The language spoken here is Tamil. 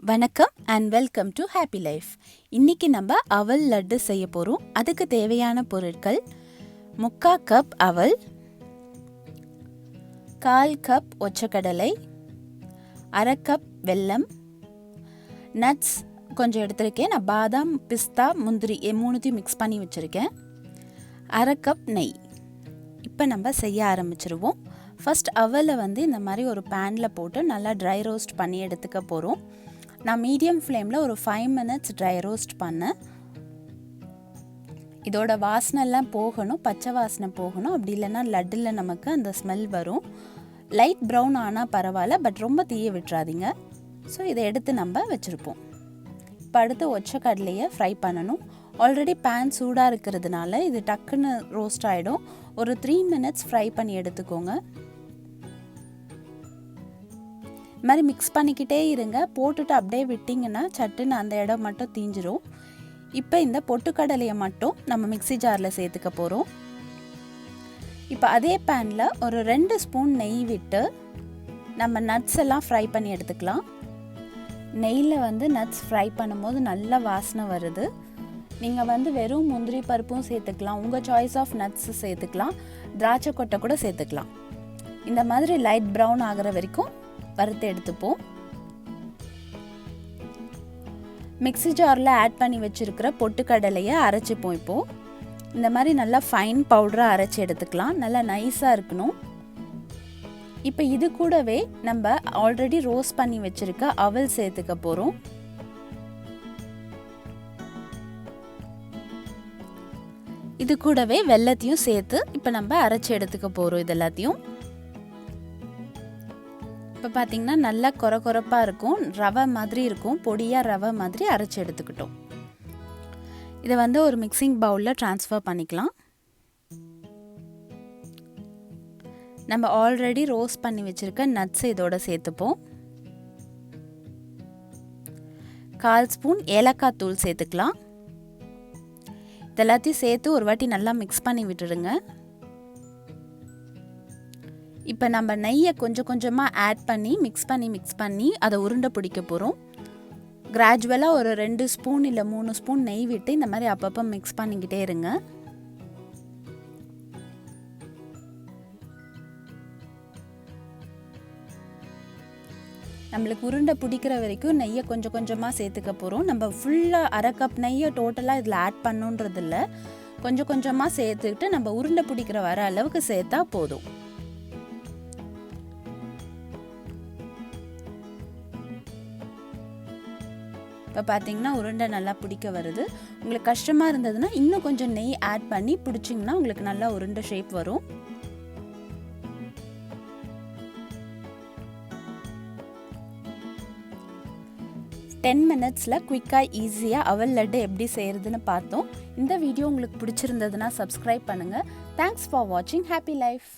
வணக்கம் and welcome to happy life. இன்றைக்கி நம்ம அவல் லட்டு செய்ய போகிறோம். அதுக்கு தேவையான பொருட்கள் 3/4 கப் அவல், 1/4 கப் ஒச்சக்கடலை, 1/2 கப் வெல்லம், நட்ஸ் கொஞ்சம் எடுத்துருக்கேன். நான் பாதாம், பிஸ்தா, முந்திரி மூணுத்தையும் மிக்ஸ் பண்ணி வச்சுருக்கேன். 1/2 கப் நெய். இப்போ நம்ம செய்ய ஆரம்பிச்சிருவோம். ஃபஸ்ட் அவலை இந்த மாதிரி ஒரு பேனில் போட்டு நல்லா ட்ரை ரோஸ்ட் பண்ணி எடுத்துக்க போகிறோம். நான் மீடியம் ஃப்ளேமில் ஒரு 5 minutes ட்ரை ரோஸ்ட் பண்ணேன். இதோட வாசனைலாம் போகணும், பச்சை வாசனை போகணும். அப்படி இல்லைன்னா லட்டில் நமக்கு அந்த ஸ்மெல் வரும். லைட் ப்ரௌன் ஆனால் பரவாயில்ல, பட் ரொம்ப தீய விட்டுறாதீங்க. ஸோ இதை எடுத்து நம்ம வச்சுருப்போம். இப்போ அடுத்து ஒச்சக்கடலையை ஃப்ரை பண்ணணும். ஆல்ரெடி பேன் சூடாக இருக்கிறதுனால இது டக்குன்னு ரோஸ்ட் ஆகிடும். ஒரு 3 minutes ஃப்ரை பண்ணி எடுத்துக்கோங்க. இது மாதிரி மிக்ஸ் பண்ணிக்கிட்டே இருங்க. போட்டுட்டு அப்படியே விட்டிங்கன்னா சட்டுன்னு அந்த இடம் மட்டும் தீஞ்சிரும். இப்போ இந்த பொட்டுக்கடலையை மட்டும் நம்ம மிக்ஸி ஜாரில் சேர்த்துக்க போகிறோம். இப்போ அதே பேனில் ஒரு 2 ஸ்பூன் நெய் விட்டு நம்ம நட்ஸ் எல்லாம் ஃப்ரை பண்ணி எடுத்துக்கலாம். நெய்யில் நட்ஸ் ஃப்ரை பண்ணும்போது நல்ல வாசனை வருது. நீங்கள் வெறும் முந்திரி பருப்பும் சேர்த்துக்கலாம், உங்கள் சாய்ஸ் ஆஃப் நட்ஸ் சேர்த்துக்கலாம், திராட்சை கொட்டை கூட சேர்த்துக்கலாம். இந்த மாதிரி லைட் ப்ரௌன் ஆகிற வரைக்கும் வறுத்து எடுத்துப்போம். மிக்ஸி ஜாரில் ஆட் பண்ணி வச்சுருக்கிற பொட்டுக்கடலையை அரைச்சிப்போம். இப்போது இந்த மாதிரி நல்லா ஃபைன் பவுடராக அரைச்சி எடுத்துக்கலாம். நல்லா நைஸாக இருக்கணும். இப்போ இது கூடவே நம்ம ஆல்ரெடி ரோஸ்ட் பண்ணி வச்சுருக்க அவல் சேர்த்துக்க போகிறோம். இது கூடவே வெல்லத்தையும் சேர்த்து இப்போ நம்ம அரைச்சி எடுத்துக்க போகிறோம். இது எல்லாத்தையும் இப்போ பார்த்திங்கன்னா நல்லா கொரப்பாக இருக்கும், ரவை மாதிரி இருக்கும், பொடியாக ரவை மாதிரி அரைச்சி எடுத்துக்கிட்டோம். இதை ஒரு மிக்சிங் பவுலில் ட்ரான்ஸ்ஃபர் பண்ணிக்கலாம். நம்ம ஆல்ரெடி ரோஸ்ட் பண்ணி வச்சுருக்க நட்ஸ் இதோட சேர்த்துப்போம். 1/4 ஸ்பூன் ஏலக்காய் தூள் சேர்த்துக்கலாம். இதெல்லாத்தையும் சேர்த்து ஒரு வாட்டி நல்லா மிக்ஸ் பண்ணி விட்டுடுங்க. இப்போ நம்ம நெய்யை கொஞ்சம் கொஞ்சமாக ஆட் பண்ணி மிக்ஸ் பண்ணி அதை உருண்டை பிடிக்க போகிறோம். கிராஜுவலாக ஒரு 2 ஸ்பூன் இல்லை 3 ஸ்பூன் நெய் விட்டு இந்த மாதிரி அப்பப்போ மிக்ஸ் பண்ணிக்கிட்டே இருங்க. நம்மளுக்கு உருண்டை பிடிக்கிற வரைக்கும் நெய்யை கொஞ்சம் கொஞ்சமாக சேர்த்துக்க போகிறோம். நம்ம ஃபுல்லாக 1/2 கப் நெய்யை டோட்டலாக இதில் ஆட் பண்ணுன்றது இல்லை, கொஞ்சம் கொஞ்சமாக சேர்த்துக்கிட்டு நம்ம உருண்டை பிடிக்கிற வர அளவுக்கு சேர்த்தா போதும். இப்போ பார்த்தீங்கன்னா உருண்டை நல்லா பிடிக்க வருது. உங்களுக்கு கஷ்டமாக இருந்ததுன்னா இன்னும் கொஞ்சம் நெய் ஆட் பண்ணி பிடிச்சிங்கன்னா உங்களுக்கு நல்லா உருண்டை ஷேப் வரும். டென் மினிட்ஸில் குயிக்காக ஈஸியாக அவல் லட்டு எப்படி செய்கிறதுன்னு பார்த்தோம். இந்த வீடியோ உங்களுக்கு பிடிச்சிருந்ததுன்னா சப்ஸ்கிரைப் பண்ணுங்கள். தேங்க்ஸ் ஃபார் வாட்சிங். Happy life.